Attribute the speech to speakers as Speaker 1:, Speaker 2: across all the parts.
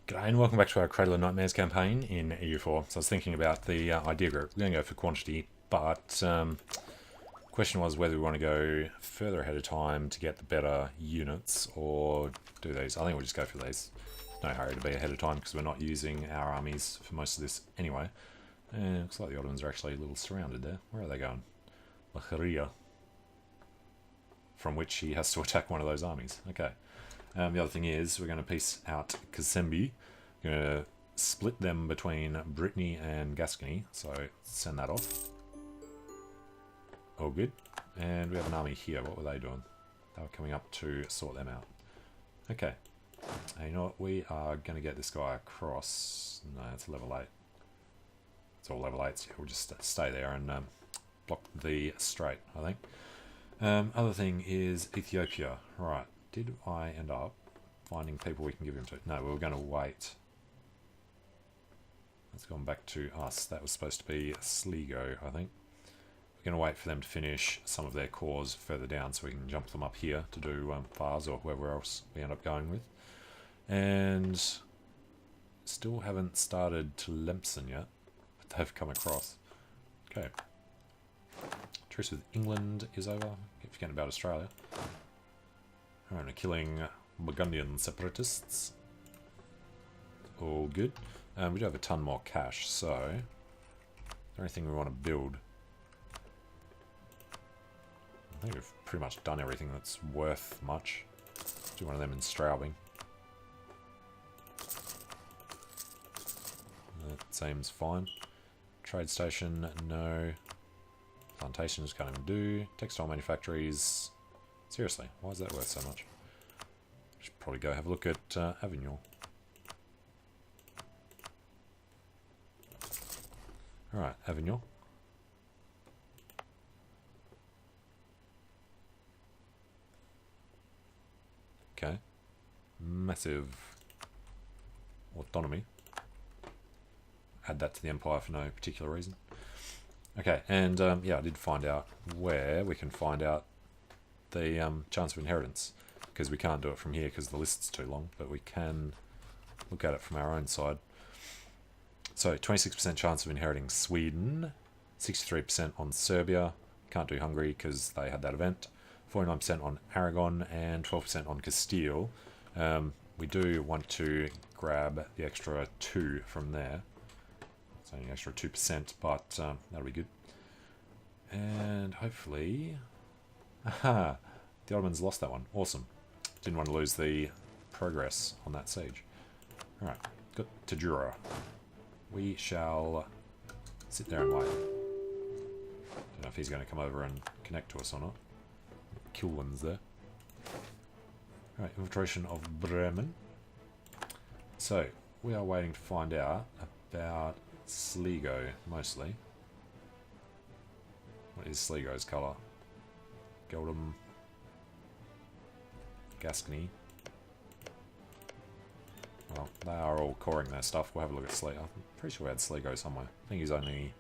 Speaker 1: G'day and welcome back to our Cradle of Nightmares campaign in EU4. So I was thinking about the idea group. We're going to go for quantity, but question was whether we want to go further ahead of time to get the better units or do these. I think we'll just go for these. No hurry to be ahead of time because we're not using our armies for most of this anyway. And looks like the Ottomans are actually a little surrounded there. Where are they going? Lacharia. From which he has to attack one of those armies. Okay. The other thing is, we're going to piece out Kasembi. We're going to split them between Brittany and Gascony, so send that off. All good. And we have an army here. What were they doing? They were coming up to sort them out. Okay. And you know what? We are going to get this guy across. No, it's level 8. It's all level 8s. So we'll just stay there and block the strait, I think. Other thing is Ethiopia. Right. Did I end up finding people we can give him to? No, we were going to wait. That's gone back to us. That was supposed to be Sligo, I think. We're going to wait for them to finish some of their cores further down so we can jump them up here to do Fars or whoever else we end up going with. And still haven't started Tlemcen yet, but they've come across. Okay. Truce with England is over. Keep forgetting about Australia. Alright, we're killing Burgundian separatists. All good. We do have a ton more cash, so is there anything we want to build? I think we've pretty much done everything that's worth much. Let's do one of them in Straubing. That seems fine. Trade station, no. Plantations can't even do. Textile manufactories. Seriously, why is that worth so much? Should probably go have a look at Avignon. Alright, Avignon. Okay. Massive autonomy. Add that to the empire for no particular reason. Okay, and yeah, I did find out where we can find out the chance of inheritance, because we can't do it from here because the list's too long, but we can look at it from our own side. So 26% chance of inheriting Sweden, 63% on Serbia, can't do Hungary because they had that event, 49% on Aragon and 12% on Castile. We do want to grab the extra 2 from there. It's only an extra 2%, but that'll be good. And hopefully... Aha! The Ottomans lost that one. Awesome. Didn't want to lose the progress on that siege. Alright, got Tajura. We shall sit there and wait. Don't know if he's going to come over and connect to us or not. Kill ones there. Alright, infiltration of Bremen. So, we are waiting to find out about Sligo, mostly. What is Sligo's colour? Geldum, Gascony. Well, they are all coring their stuff. We'll have a look at Sligo. I'm pretty sure we had Sligo somewhere. I think he's only...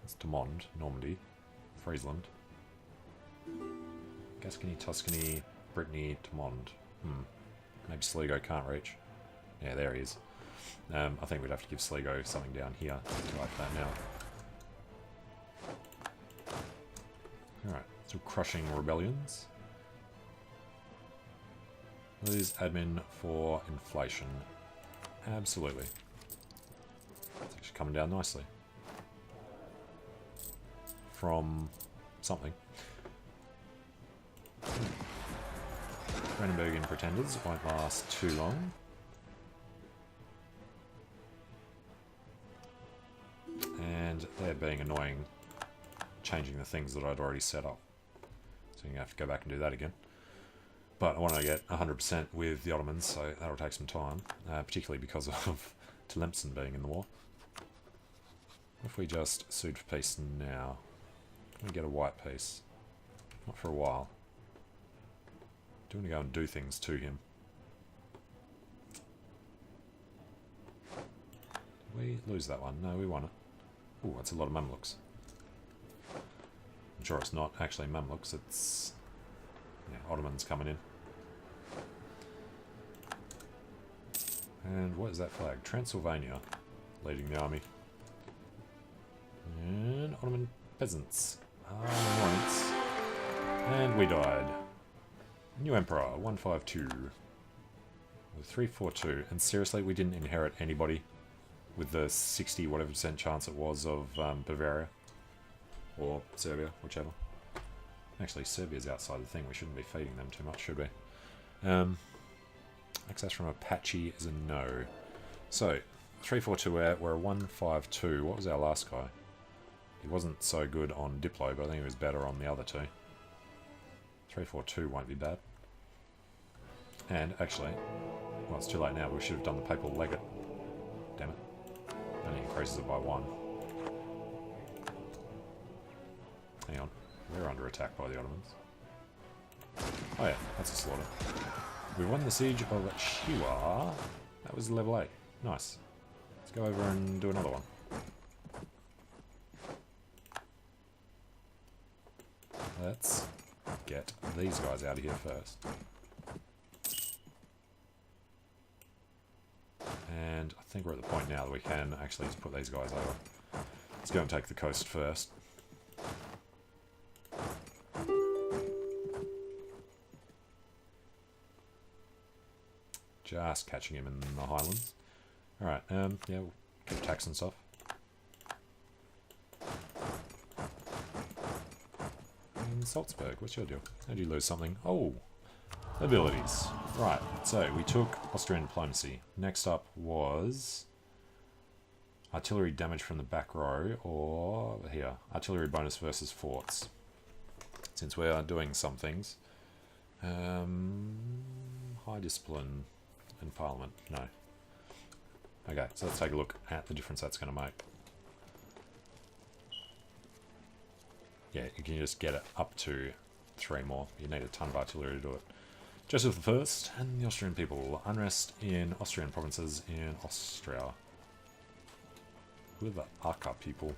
Speaker 1: It's Demond, Normandy, Friesland. Gascony, Tuscany, Brittany, Demond. Maybe Sligo can't reach. Yeah, there he is. I think we'd have to give Sligo something down here like that now. Alright, so crushing rebellions. Lose admin for inflation. Absolutely. It's actually coming down nicely. From something. Brandenburgian pretenders won't last too long. And they're being annoying, changing the things that I'd already set up. So you're going to have to go back and do that again. But I want to get 100% with the Ottomans, so that'll take some time, particularly because of Tlemcen being in the war. If we just sued for peace now, can we get a white peace? Not for a while. Do you want to go and do things to him? Did we lose that one? No, we won it. Ooh, that's a lot of Mamluks. I'm sure it's not actually Mamluks, it's Ottomans coming in. And what is that flag? Transylvania leading the army. And Ottoman peasants. Annoyance. And we died. New Emperor, 152. 342. And seriously, we didn't inherit anybody with the 60 whatever % chance it was of Bavaria. Or Serbia, whichever. Actually, Serbia's outside the thing. We shouldn't be feeding them too much, should we? Access from Apache is a no. So, 342 we're a 152. What was our last guy? He wasn't so good on Diplo, but I think he was better on the other two. 342 won't be bad. And actually, well, it's too late now, but we should have done the Papal Legate. Damn it. Only increases it by 1. Hang on. We're under attack by the Ottomans. Oh yeah, that's a slaughter. We won the siege of Shiwa. That was level 8. Nice. Let's go over and do another one. Let's get these guys out of here first. And I think we're at the point now that we can actually just put these guys over. Let's go and take the coast first. Just catching him in the Highlands. Alright, yeah, we'll keep tax and stuff. And Salzburg, what's your deal? How do you lose something? Oh, abilities. Right, so we took Austrian diplomacy. Next up was artillery damage from the back row, or here, artillery bonus versus forts. Since we are doing some things. High discipline and parliament, no. Okay, so let's take a look at the difference that's going to make. Yeah, you can just get it up to 3 more. You need a ton of artillery to do it. Joseph I and the Austrian people. Unrest in Austrian provinces in Austria. Who are the Aka people?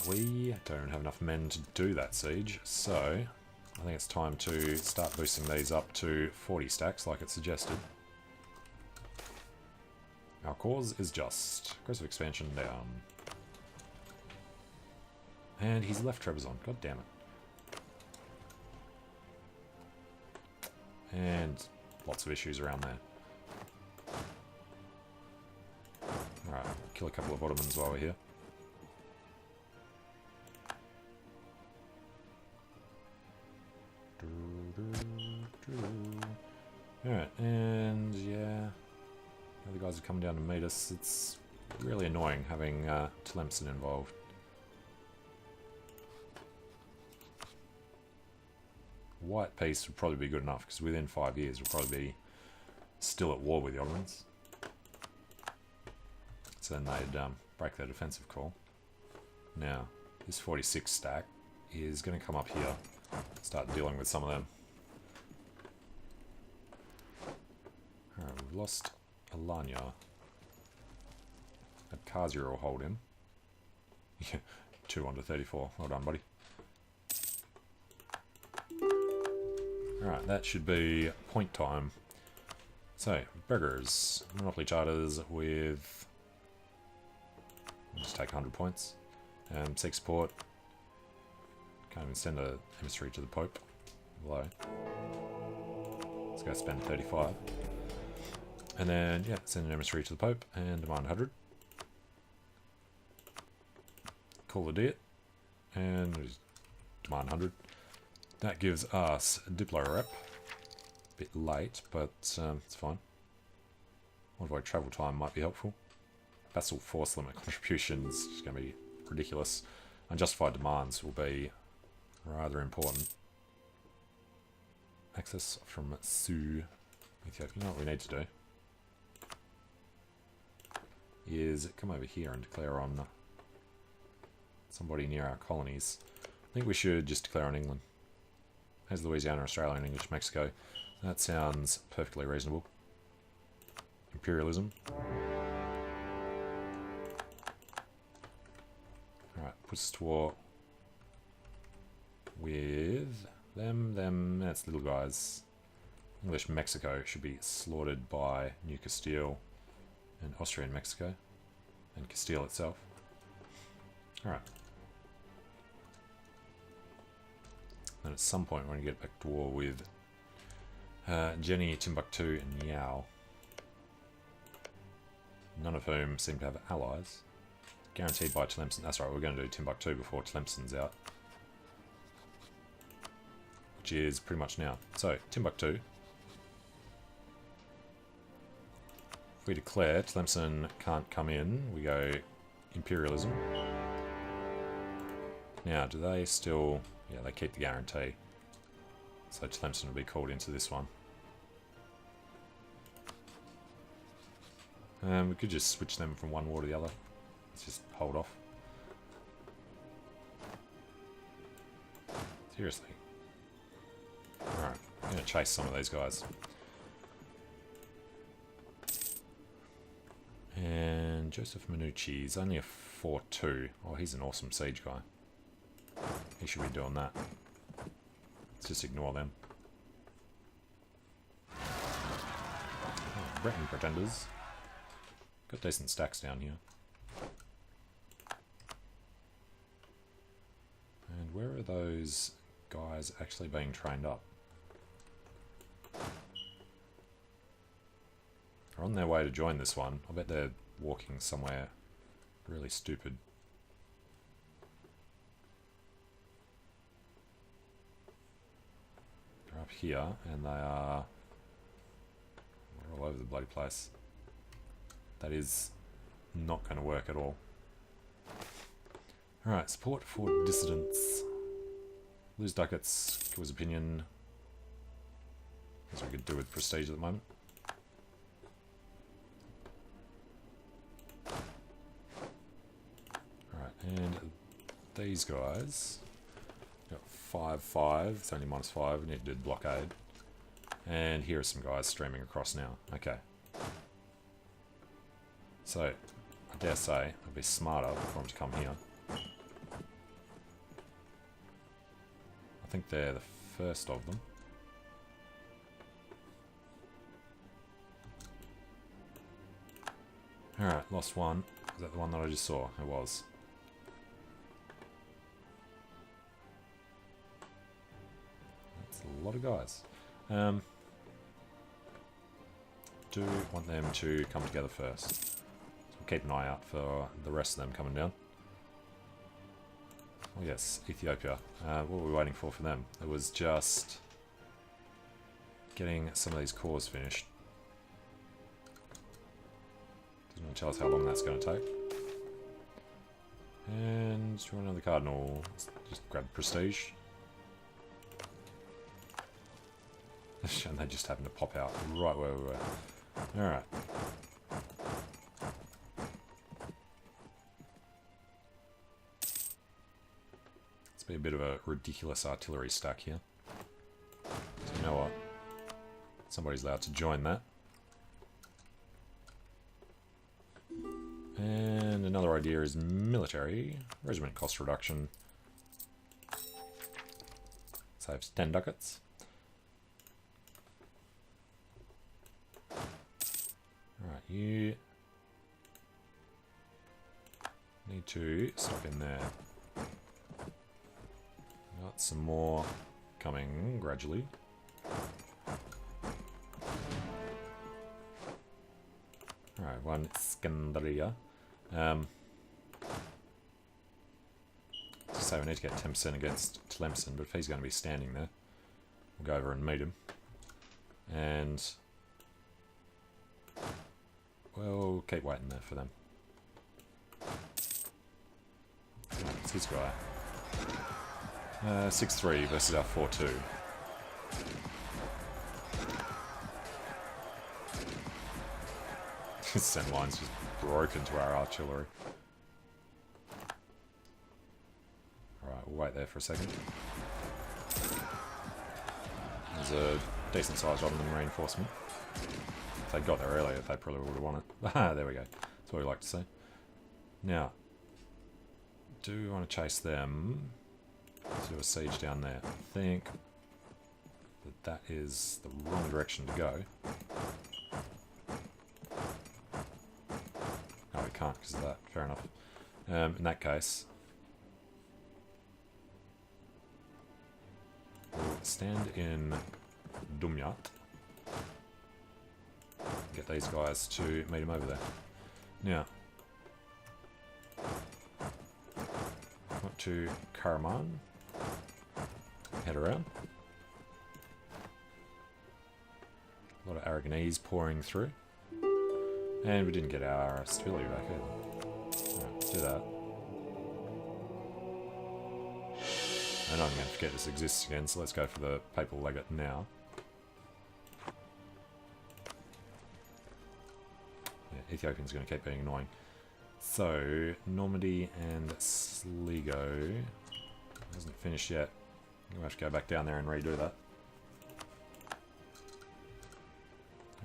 Speaker 1: We don't have enough men to do that siege, so I think it's time to start boosting these up to 40 stacks like it suggested. Our cause is just. Aggressive expansion down. And he's left Trebizond, god damn it. And lots of issues around there. Alright, kill a couple of Ottomans while we're here. Alright, and yeah, the other guys are coming down to meet us. It's really annoying having Tlemcen involved. White peace would probably be good enough, because within 5 years we'll probably be still at war with the Ottomans. So then they'd break their defensive call. Now, this 46 stack is going to come up here, start dealing with some of them. Alright, we've lost Alanya. Abkhazia will hold him. Yeah, 2 under 34. Well done, buddy. Alright, that should be point time. So, beggars. Monopoly charters with... I'll just take 100 points. Seek support. Can't even send a emissary to the Pope. Below. Let's go spend 35. And then, yeah, send an emissary to the Pope and demand 100. Call the Diet. And demand 100. That gives us a Diplo rep. Bit late, but it's fine. Although travel time might be helpful. Vassal force limit contributions is going to be ridiculous. Unjustified demands will be rather important. Access from Su, Ethiopia. You know what we need to do? Is come over here and declare on somebody near our colonies. I think we should just declare on England. Has Louisiana, Australia, and English Mexico. That sounds perfectly reasonable. Imperialism. Alright, puts us to war with them, that's little guys. English Mexico should be slaughtered by New Castile and Austrian Mexico and Castile itself. Alright. Then at some point we're going to get back to war with Jenny, Timbuktu and Yao. None of whom seem to have allies. Guaranteed by Tlemcen. That's right, we're going to do Timbuktu before Tlemcen's out. Which is pretty much now. So, Timbuktu. If we declare Tlemcen can't come in, we go Imperialism. Now, do they still... Yeah, they keep the guarantee. So Tlemcen will be called into this one. We could just switch them from one war to the other. Let's just hold off. Seriously. Alright, I'm going to chase some of these guys. And Joseph Minucci is only a 4-2. Oh, he's an awesome siege guy. He should be doing that. Let's just ignore them. Oh, Breton pretenders. Got decent stacks down here. And where are those guys actually being trained up? They're on their way to join this one. I bet they're walking somewhere really stupid. They're up here, and they are... They're all over the bloody place. That is not going to work at all. Alright, support for dissidents. Lose ducats, give his opinion. That's what we could do with prestige at the moment. Alright, and these guys got 5-5, it's only -5, we need to do blockade. And here are some guys streaming across now. Okay. So, I dare say it'd be smarter for them to come here. I think they're the first of them. Alright, lost one. Is that the one that I just saw? It was. That's a lot of guys. Do want them to come together first. So we'll keep an eye out for the rest of them coming down. Oh yes, Ethiopia. What were we waiting for them? It was just getting some of these cores finished. Doesn't want to tell us how long that's going to take. And do you want another cardinal? Let's just grab prestige. And they just happened to pop out right where we were. Alright. Let's be a bit of a ridiculous artillery stack here. So you know what? Somebody's allowed to join that. And another idea is military. Regiment cost reduction. Saves 10 ducats. Alright, you need to stop in there. Got some more coming gradually. Alright, one Scandaria. So we need to get 10% against Tlemcen, but if he's going to be standing there, we'll go over and meet him. And we'll keep waiting there for them. Right, it's his guy. 6-3 versus our 4-2. This send line's just broken to our artillery. Alright, we'll wait there for a second. There's a decent sized Ottoman reinforcement. If they got there earlier, they probably would have won it. Ah, there we go. That's what we like to see. Now, do we want to chase them? Let's do a siege down there. I think that is the wrong direction to go. No, we can't because of that. Fair enough. In that case, we'll stand in Dumyat. Get these guys to meet him over there. Now, up to Karaman. Head around. A lot of Aragonese pouring through. And we didn't get our stability back either. Alright, let's do that. And I'm going to forget this exists again, so let's go for the Papal Legate now. Yeah, Ethiopian's going to keep being annoying. So, Normandy and Sligo hasn't finished yet. We'll have to go back down there and redo that.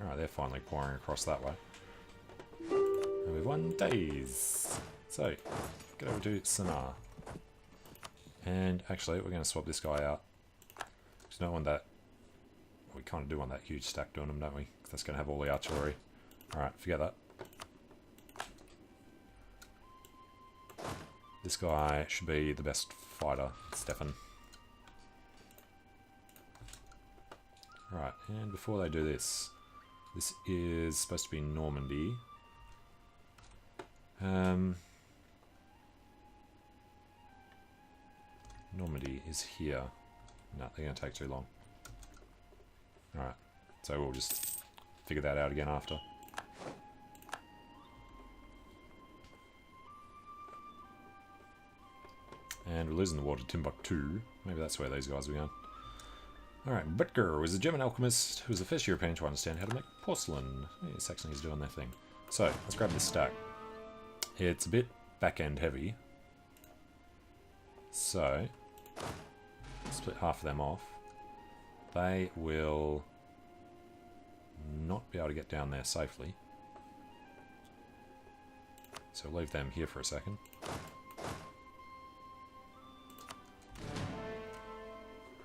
Speaker 1: Alright, they're finally pouring across that way. And we've won days. So, get over to Sanaa. And actually, we're going to swap this guy out. Because we don't want that. We kind of do want that huge stack doing them, don't we? Because that's going to have all the artillery. Alright, forget that. This guy should be the best fighter, Stefan. Alright, and before they do this, this is supposed to be Normandy. Normandy is here. No, they're going to take too long. Alright, so we'll just figure that out again after. And we're losing the war to Timbuktu. Maybe that's where these guys are going. Alright, Butker was a German alchemist who was the first European to understand how to make porcelain. Yeah, Saxony's doing their thing. So, let's grab this stack. It's a bit back-end heavy. So, split half of them off. They will not be able to get down there safely. So we'll leave them here for a second.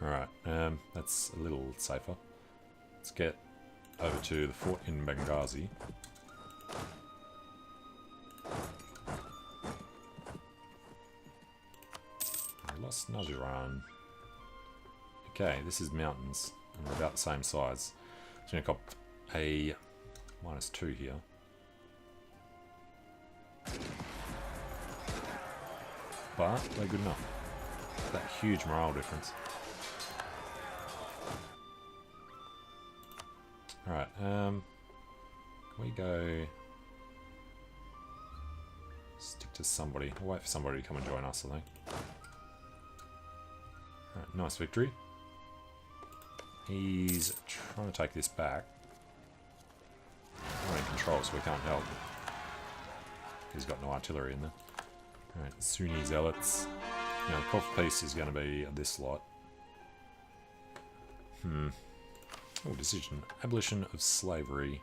Speaker 1: Alright, that's a little safer. Let's get over to the fort in Benghazi. We lost Najran. Okay, this is mountains, and we're about the same size. So I'm going to cop a -2 here. But they're good enough. That huge morale difference. Alright, can we go stick to somebody? We'll wait for somebody to come and join us, I think. Alright, nice victory. He's trying to take this back. We're in control, so we can't help. He's got no artillery in there. Alright, Sunni zealots. Now the coffee piece is going to be this lot. Oh, decision. Abolition of slavery.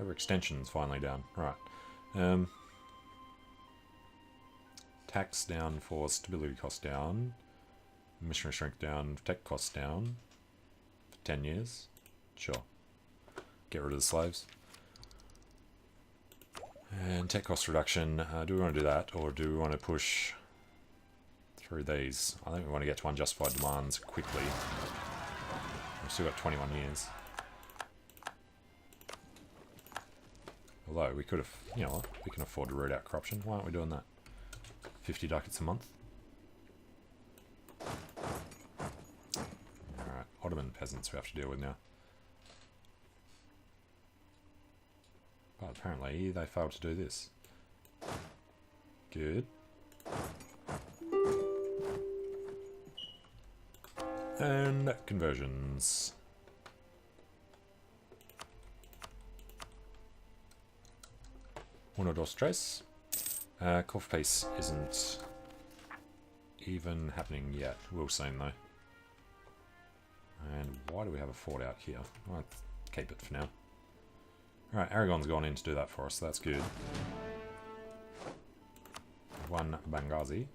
Speaker 1: Overextension's finally down. Right. Tax down for stability cost down. Missionary shrink down. Tech cost down. For 10 years. Sure. Get rid of the slaves. And tech cost reduction. Do we want to do that, or do we want to push through these? I think we want to get to unjustified demands quickly. We've still got 21 years. Although we could have, you know what, we can afford to root out corruption. Why aren't we doing that? 50 ducats a month. Alright, Ottoman peasants we have to deal with now. But apparently they failed to do this. Good. And conversions. Uno, dos, tres. Coffee pace isn't even happening yet. We'll soon though. And why do we have a fort out here? I'll keep it for now. Alright, Aragon's gone in to do that for us, so that's good. One Benghazi.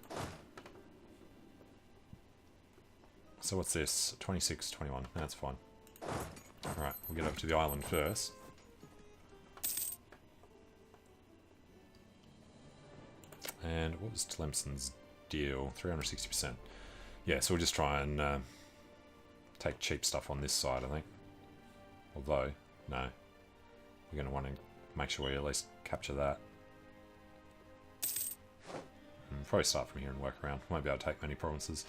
Speaker 1: So what's this? 26, 21. That's fine. Alright, we'll get over to the island first. And what was Tlemcen's deal? 360%. Yeah, so we'll just try and take cheap stuff on this side, I think. Although, no. We're going to want to make sure we at least capture that. Probably start from here and work around. Won't be able to take many provinces.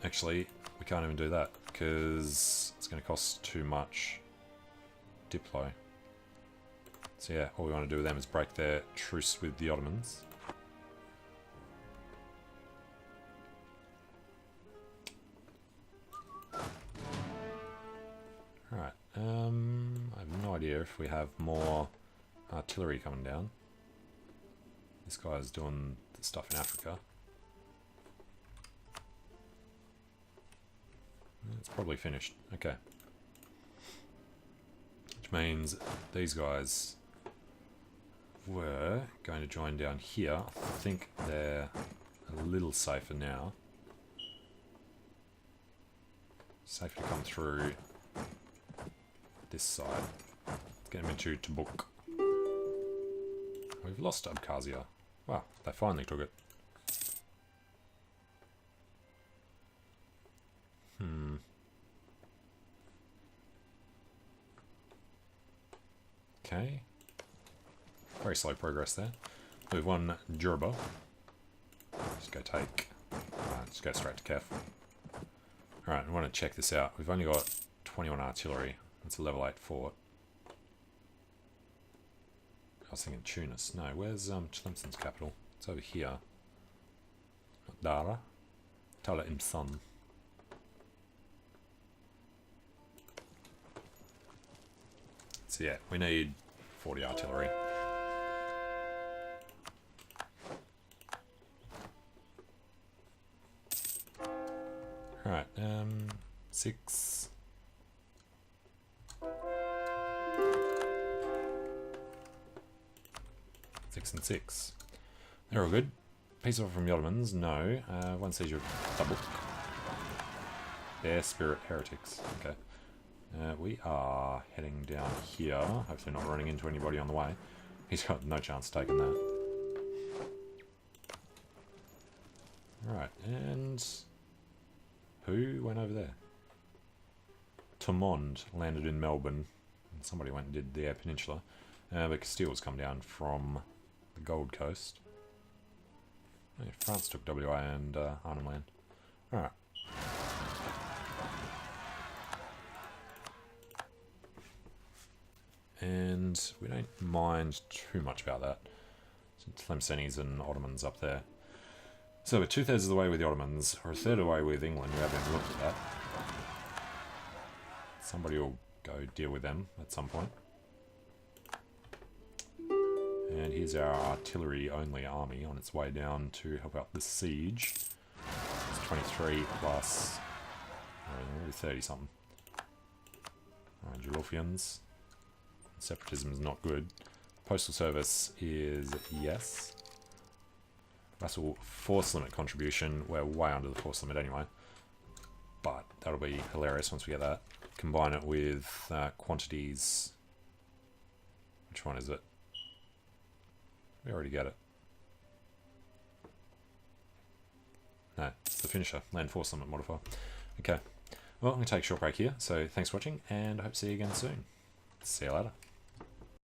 Speaker 1: Actually, we can't even do that because it's going to cost too much Diplo. So yeah, all we want to do with them is break their truce with the Ottomans. Alright, I have no idea if we have more artillery coming down. This guy's doing the stuff in Africa. It's probably finished. Okay. Which means these guys were going to join down here. I think they're a little safer now. Safe to come through this side. Let's get them into Tabuk. We've lost Abkhazia. Wow, they finally took it. Okay. Very slow progress there. We've won Djerba. Just go take. Just go straight to Kef. Alright, I want to check this out. We've only got 21 artillery. It's a level 8 fort. I was thinking Tunis. No, where's Tlemcen's capital? It's over here. Not Dara. Tala Imsan. So yeah, we need 40 artillery. Alright, 6. Six and 6. They're all good. Peace offer from the Ottomans? No. One siege of Tabuk. Their spirit heretics. Okay. We are heading down here. Hopefully not running into anybody on the way. He's got no chance of taking that. Alright, and who went over there? Tomond landed in Melbourne. And somebody went and did the Eyre Peninsula. But Castile's come down from the Gold Coast. Oh, yeah, France took WA and Arnhem Land. Alright. And we don't mind too much about that. Tlemcenes and Ottomans up there. So we're 2/3 of the way with the Ottomans, or 1/3 of the way with England. We haven't even looked at that. Somebody will go deal with them at some point. And here's our artillery-only army on its way down to help out the siege. It's 23 plus... already 30-something. Alright, Julufians. Separatism is not good. Postal service is yes. Russell force limit contribution. We're way under the force limit anyway. But that'll be hilarious once we get that. Combine it with quantities. Which one is it? We already get it. No, it's the finisher. Land force limit modifier. Okay. Well, I'm going to take a short break here. So thanks for watching, and I hope to see you again soon. See you later.